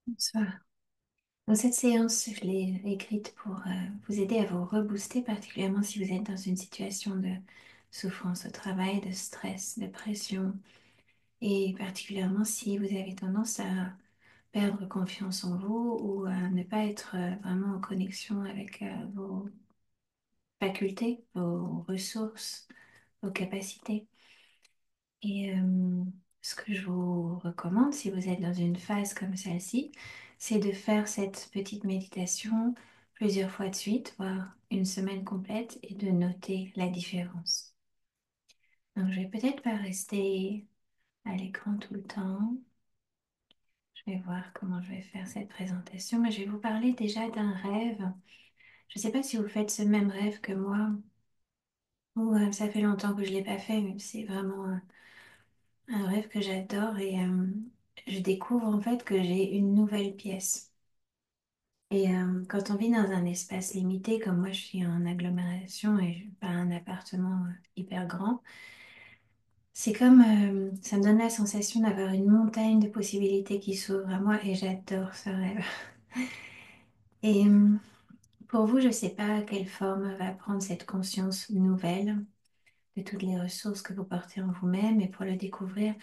Bonsoir. Dans cette séance, je l'ai écrite pour vous aider à vous rebooster, particulièrement si vous êtes dans une situation de souffrance au travail, de stress, de pression, et particulièrement si vous avez tendance à perdre confiance en vous ou à ne pas être vraiment en connexion avec vos facultés, vos ressources, vos capacités. Et ce que je vous recommande, si vous êtes dans une phase comme celle-ci, c'est de faire cette petite méditation plusieurs fois de suite, voire une semaine complète, et de noter la différence. Donc, je vais peut-être pas rester à l'écran tout le temps. Je vais voir comment je vais faire cette présentation, mais je vais vous parler déjà d'un rêve. Je ne sais pas si vous faites ce même rêve que moi, ou ça fait longtemps que je ne l'ai pas fait, mais c'est vraiment un rêve que j'adore et je découvre en fait que j'ai une nouvelle pièce. Et quand on vit dans un espace limité, comme moi je suis en agglomération et pas un appartement hyper grand, c'est comme ça me donne la sensation d'avoir une montagne de possibilités qui s'ouvre à moi et j'adore ce rêve. Et pour vous, je ne sais pas quelle forme va prendre cette conscience nouvelle de toutes les ressources que vous portez en vous-même et pour le découvrir,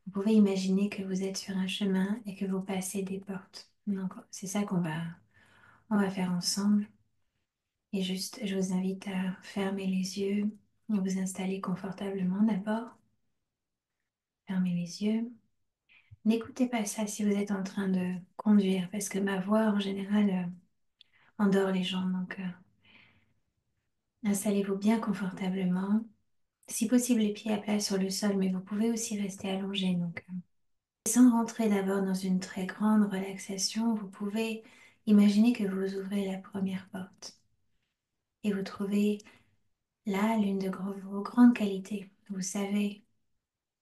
vous pouvez imaginer que vous êtes sur un chemin et que vous passez des portes. Donc, c'est ça on va faire ensemble. Et juste, je vous invite à fermer les yeux, à vous installer confortablement d'abord. Fermez les yeux. N'écoutez pas ça si vous êtes en train de conduire, parce que ma voix en général endort les gens. Donc, installez-vous bien confortablement. Si possible, les pieds à plat sur le sol, mais vous pouvez aussi rester allongé. Donc, sans rentrer d'abord dans une très grande relaxation, vous pouvez imaginer que vous ouvrez la première porte et vous trouvez là l'une de vos grandes qualités. Vous savez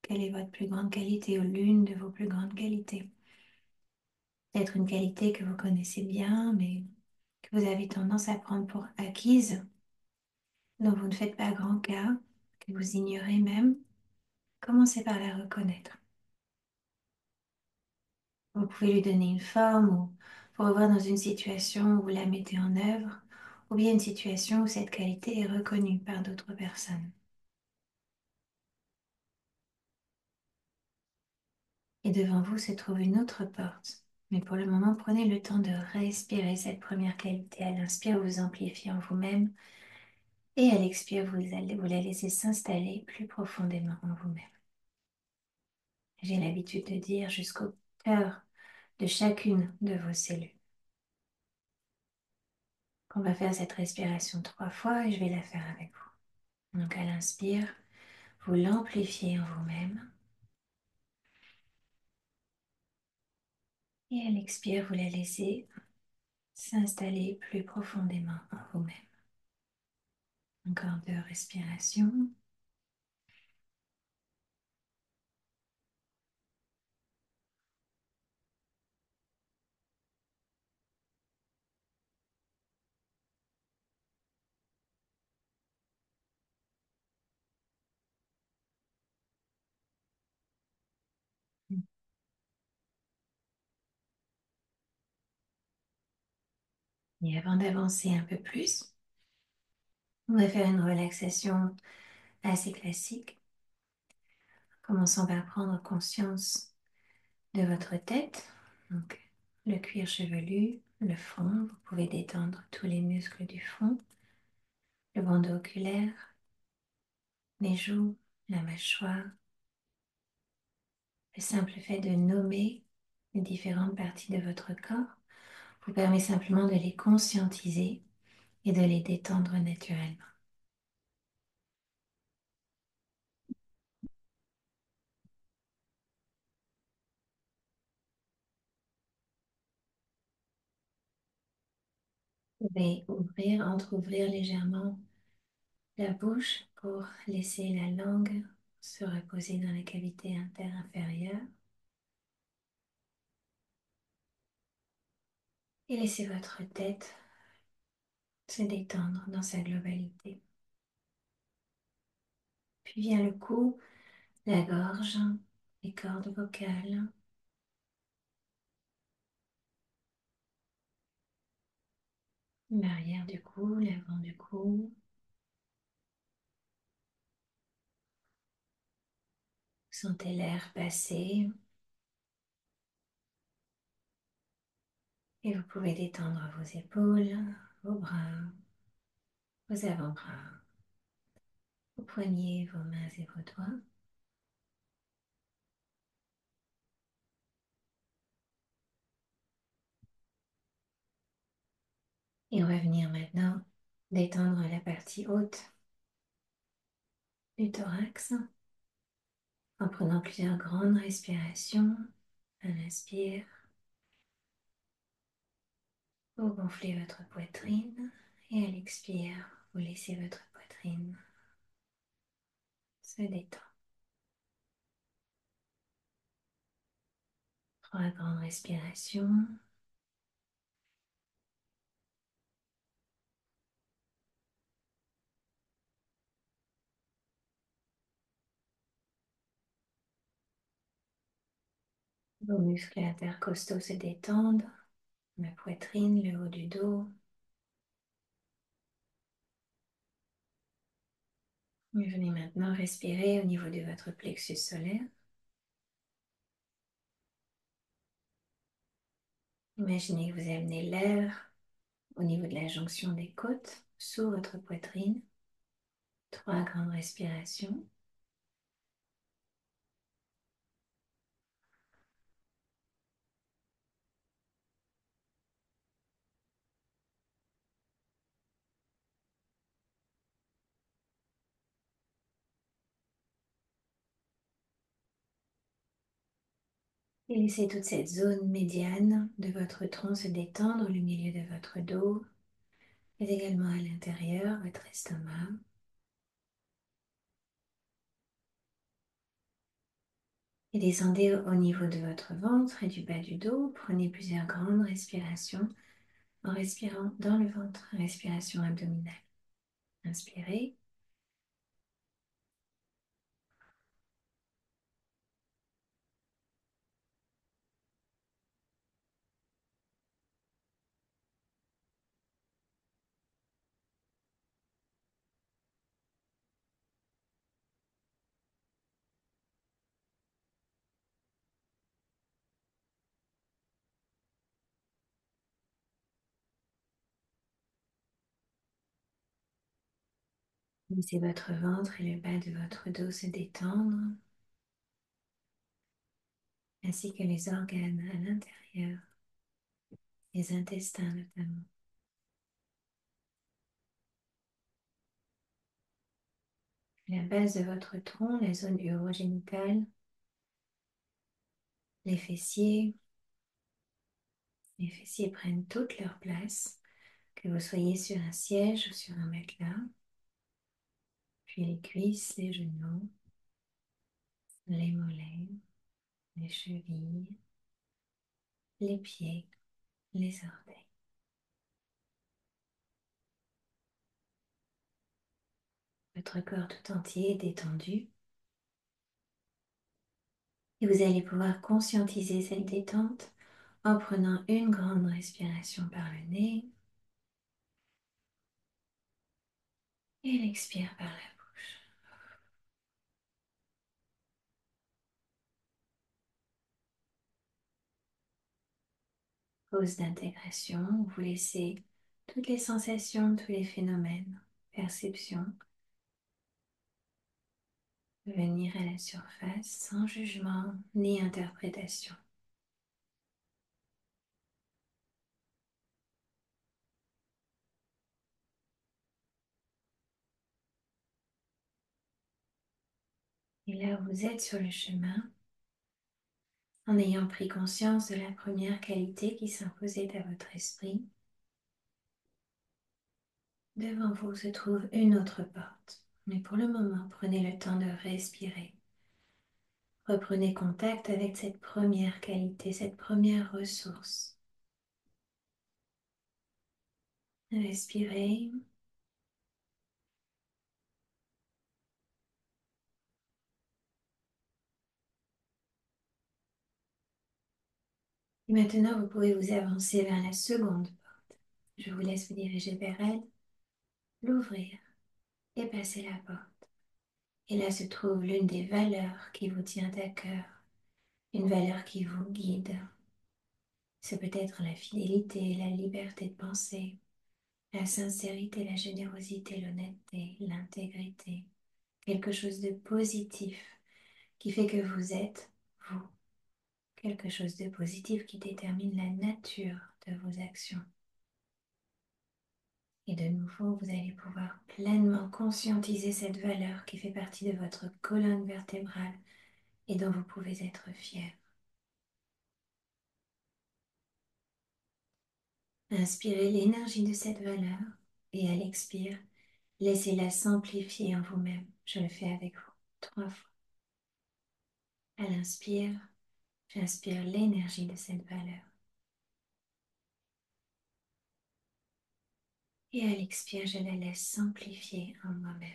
quelle est votre plus grande qualité ou l'une de vos plus grandes qualités. Peut-être une qualité que vous connaissez bien, mais que vous avez tendance à prendre pour acquise, dont vous ne faites pas grand cas, que vous ignorez même. Commencez par la reconnaître. Vous pouvez lui donner une forme ou vous revoir dans une situation où vous la mettez en œuvre, ou bien une situation où cette qualité est reconnue par d'autres personnes. Et devant vous se trouve une autre porte. Mais pour le moment, prenez le temps de respirer cette première qualité. À l'inspire, vous amplifiez en vous-même. Et à l'expire, vous la laissez s'installer plus profondément en vous-même. J'ai l'habitude de dire jusqu'au cœur de chacune de vos cellules. On va faire cette respiration 3 fois et je vais la faire avec vous. Donc à l'inspire, vous l'amplifiez en vous-même. Et à l'expire, vous la laissez s'installer plus profondément en vous-même. Encore 2 respirations. Et avant d'avancer un peu plus, on va faire une relaxation assez classique, commençant par prendre conscience de votre tête, donc le cuir chevelu, le front. Vous pouvez détendre tous les muscles du front, le bandeau oculaire, les joues, la mâchoire. Le simple fait de nommer les différentes parties de votre corps vous permet simplement de les conscientiser et de les détendre naturellement. Vous pouvez entrouvrir légèrement la bouche pour laisser la langue se reposer dans la cavité inférieure et laissez votre tête se détendre dans sa globalité. Puis vient le cou, la gorge, les cordes vocales. l'arrière du cou, l'avant du cou. Sentez l'air passer et vous pouvez détendre vos épaules, vos bras, vos avant-bras, vos poignets, vos mains et vos doigts. Et on va venir maintenant détendre la partie haute du thorax en prenant plusieurs grandes respirations. À l'inspire, vous gonflez votre poitrine et à l'expire, vous laissez votre poitrine se détendre. 3 grandes respirations. Vos muscles intercostaux se détendent, la poitrine, le haut du dos. Et venez maintenant respirer au niveau de votre plexus solaire. Imaginez que vous amenez l'air au niveau de la jonction des côtes, sous votre poitrine. 3 grandes respirations. Et laissez toute cette zone médiane de votre tronc se détendre, le milieu de votre dos, mais également à l'intérieur, votre estomac. Et descendez au niveau de votre ventre et du bas du dos. Prenez plusieurs grandes respirations en respirant dans le ventre, respiration abdominale. Inspirez. Laissez votre ventre et le bas de votre dos se détendre, ainsi que les organes à l'intérieur, les intestins notamment. La base de votre tronc, la zone urogénitale, les fessiers. Les fessiers prennent toute leur place, que vous soyez sur un siège ou sur un matelas. Puis les cuisses, les genoux, les mollets, les chevilles, les pieds, les orteils. Votre corps tout entier est détendu. Et vous allez pouvoir conscientiser cette détente en prenant une grande respiration par le nez et l'expire par la bouche. Pause d'intégration où vous laissez toutes les sensations, tous les phénomènes, perceptions venir à la surface sans jugement ni interprétation. Et là où vous êtes sur le chemin, en ayant pris conscience de la première qualité qui s'imposait à votre esprit, devant vous se trouve une autre porte. Mais pour le moment, prenez le temps de respirer. Reprenez contact avec cette première qualité, cette première ressource. Respirez. Et maintenant, vous pouvez vous avancer vers la seconde porte. Je vous laisse vous diriger vers elle, l'ouvrir et passer la porte. Et là se trouve l'une des valeurs qui vous tient à cœur, une valeur qui vous guide. C'est peut-être la fidélité, la liberté de penser, la sincérité, la générosité, l'honnêteté, l'intégrité. Quelque chose de positif qui fait que vous êtes vous. Quelque chose de positif qui détermine la nature de vos actions. Et de nouveau, vous allez pouvoir pleinement conscientiser cette valeur qui fait partie de votre colonne vertébrale et dont vous pouvez être fier. Inspirez l'énergie de cette valeur et à l'expire, laissez-la s'amplifier en vous-même. Je le fais avec vous 3 fois. À l'inspire, j'inspire l'énergie de cette valeur. Et à l'expire, je la laisse s'amplifier en moi-même.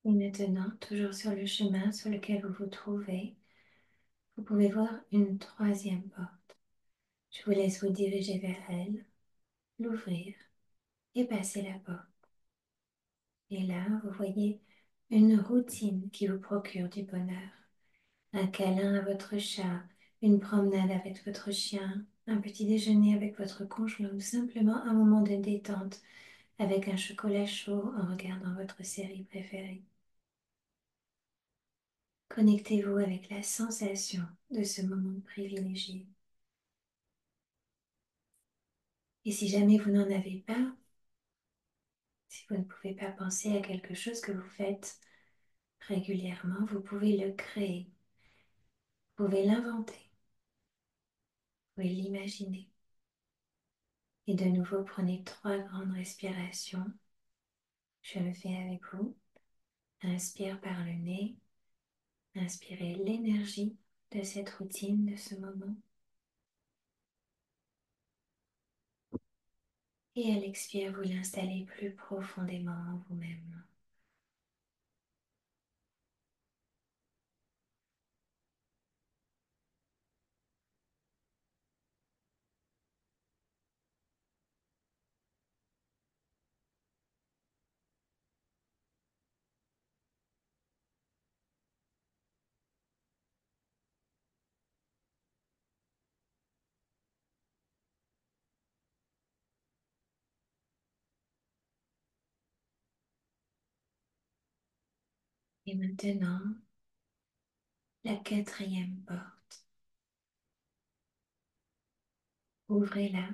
Et maintenant, toujours sur le chemin sur lequel vous vous trouvez, vous pouvez voir une troisième porte. Je vous laisse vous diriger vers elle, l'ouvrir et passer la porte. Et là, vous voyez une routine qui vous procure du bonheur. Un câlin à votre chat, une promenade avec votre chien, un petit déjeuner avec votre conjoint ou simplement un moment de détente avec un chocolat chaud en regardant votre série préférée. Connectez-vous avec la sensation de ce moment privilégié. Et si jamais vous n'en avez pas, si vous ne pouvez pas penser à quelque chose que vous faites régulièrement, vous pouvez le créer, vous pouvez l'inventer, vous pouvez l'imaginer. Et de nouveau, prenez 3 grandes respirations. Je le fais avec vous. Inspire par le nez. Inspirez l'énergie de cette routine, de ce moment. Et à l'expire, vous l'installez plus profondément en vous-même. Et maintenant, la 4e porte. Ouvrez-la,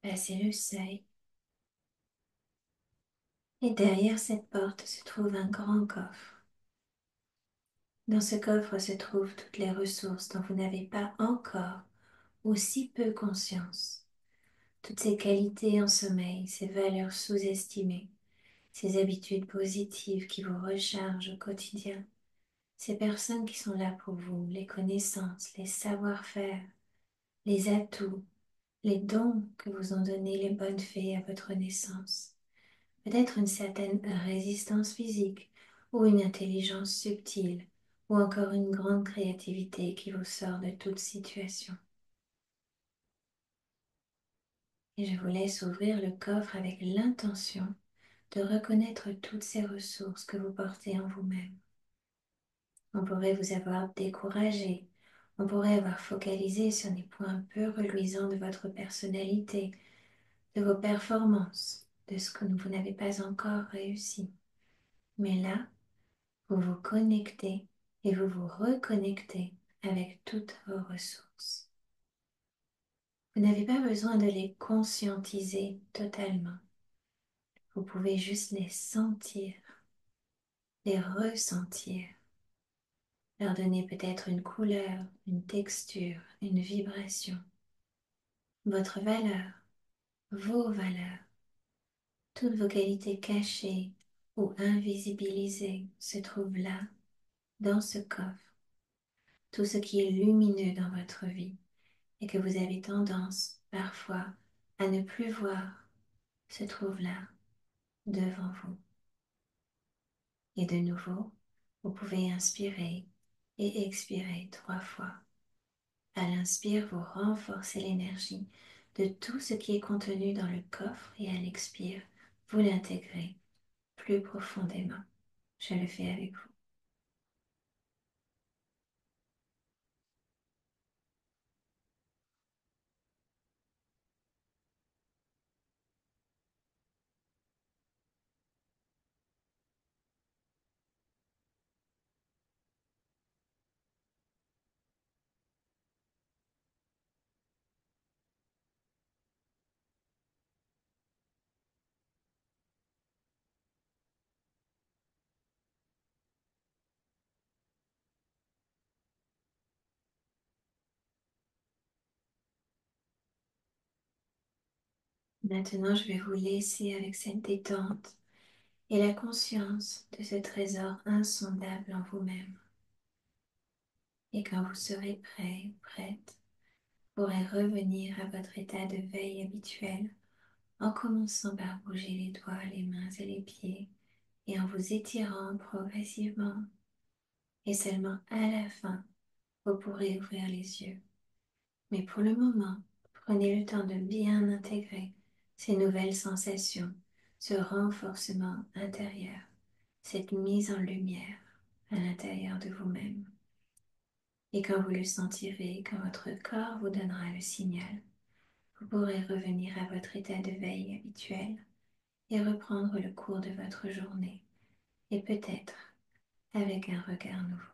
passez le seuil. Et derrière cette porte se trouve un grand coffre. Dans ce coffre se trouvent toutes les ressources dont vous n'avez pas encore ou si peu conscience. Toutes ces qualités en sommeil, ces valeurs sous-estimées, ces habitudes positives qui vous rechargent au quotidien, ces personnes qui sont là pour vous, les connaissances, les savoir-faire, les atouts, les dons que vous ont donnés les bonnes fées à votre naissance. Peut-être une certaine résistance physique ou une intelligence subtile ou encore une grande créativité qui vous sort de toute situation. Et je vous laisse ouvrir le coffre avec l'intention de reconnaître toutes ces ressources que vous portez en vous-même. On pourrait vous avoir découragé, on pourrait avoir focalisé sur des points peu reluisants de votre personnalité, de vos performances, de ce que vous n'avez pas encore réussi. Mais là, vous vous connectez et vous vous reconnectez avec toutes vos ressources. Vous n'avez pas besoin de les conscientiser totalement. Vous pouvez juste les sentir, les ressentir. leur donner peut-être une couleur, une texture, une vibration. Votre valeur, vos valeurs, toutes vos qualités cachées ou invisibilisées se trouvent là, dans ce coffre. Tout ce qui est lumineux dans votre vie et que vous avez tendance parfois à ne plus voir se trouve là, devant vous. Et de nouveau, vous pouvez inspirer et expirer 3 fois. À l'inspire, vous renforcez l'énergie de tout ce qui est contenu dans le coffre et à l'expire, vous l'intégrez plus profondément. Je le fais avec vous. Maintenant, je vais vous laisser avec cette détente et la conscience de ce trésor insondable en vous-même. Et quand vous serez prêt ou prête, vous pourrez revenir à votre état de veille habituel en commençant par bouger les doigts, les mains et les pieds et en vous étirant progressivement. Et seulement à la fin, vous pourrez ouvrir les yeux. Mais pour le moment, prenez le temps de bien intégrer ces nouvelles sensations, ce renforcement intérieur, cette mise en lumière à l'intérieur de vous-même. Et quand vous le sentirez, quand votre corps vous donnera le signal, vous pourrez revenir à votre état de veille habituel et reprendre le cours de votre journée, et peut-être avec un regard nouveau.